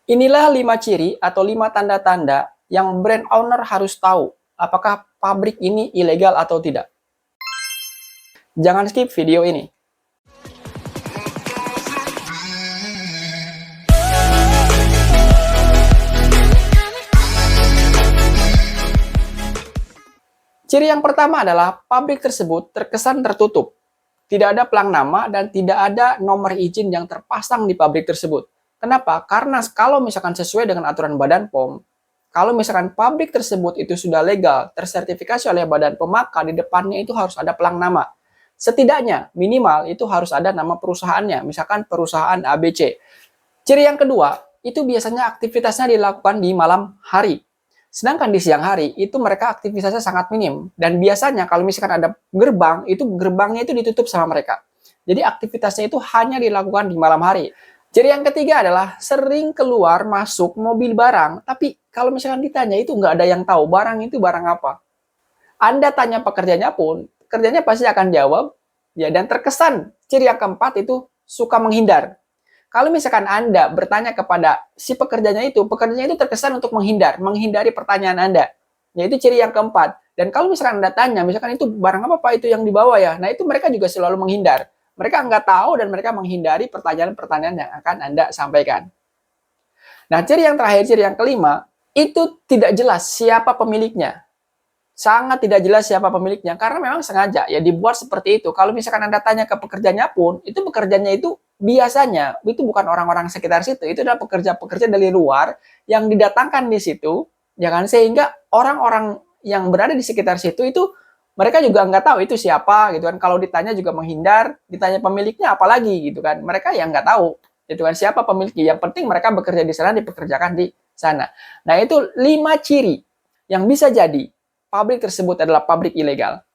Inilah 5 ciri atau 5 tanda-tanda yang brand owner harus tahu apakah pabrik ini ilegal atau tidak. Jangan skip video ini. Ciri yang pertama adalah pabrik tersebut terkesan tertutup. Tidak ada pelang nama dan tidak ada nomor izin yang terpasang di pabrik tersebut. Kenapa? Karena kalau misalkan sesuai dengan aturan Badan POM, kalau misalkan pabrik tersebut itu sudah legal, tersertifikasi oleh Badan POM, maka di depannya itu harus ada pelang nama. Setidaknya minimal itu harus ada nama perusahaannya, misalkan perusahaan ABC. Ciri yang kedua, itu biasanya aktivitasnya dilakukan di malam hari. Sedangkan di siang hari, itu mereka aktivitasnya sangat minim. Dan biasanya kalau misalkan ada gerbang, itu gerbangnya itu ditutup sama mereka. Jadi aktivitasnya itu hanya dilakukan di malam hari. Ciri yang ketiga adalah sering keluar masuk mobil barang, tapi kalau misalkan ditanya itu nggak ada yang tahu barang itu barang apa. Anda tanya pekerjanya pun, pekerjanya pasti akan jawab, ya, dan terkesan ciri yang keempat itu suka menghindar. Kalau misalkan Anda bertanya kepada si pekerjanya itu terkesan untuk menghindari pertanyaan Anda. Yaitu ciri yang keempat. Dan kalau misalkan Anda tanya, misalkan itu barang apa Pak itu yang dibawa ya? Nah itu mereka juga selalu menghindar. Mereka nggak tahu dan mereka menghindari pertanyaan-pertanyaan yang akan Anda sampaikan. Nah ciri yang terakhir, ciri yang kelima, itu tidak jelas siapa pemiliknya. Sangat tidak jelas siapa pemiliknya karena memang sengaja ya dibuat seperti itu. Kalau misalkan Anda tanya ke pekerjanya pun, itu pekerjanya itu biasanya itu bukan orang-orang sekitar situ, itu adalah pekerja-pekerja dari luar yang didatangkan di situ, ya kan? Sehingga orang-orang yang berada di sekitar situ itu mereka juga nggak tahu itu siapa gitu kan. Kalau ditanya juga menghindar, ditanya pemiliknya apalagi gitu kan. Mereka yang nggak tahu gitu kan siapa pemiliknya. Yang penting mereka bekerja di sana, dipekerjakan di sana. Nah, itu 5 ciri yang bisa jadi pabrik tersebut adalah pabrik ilegal.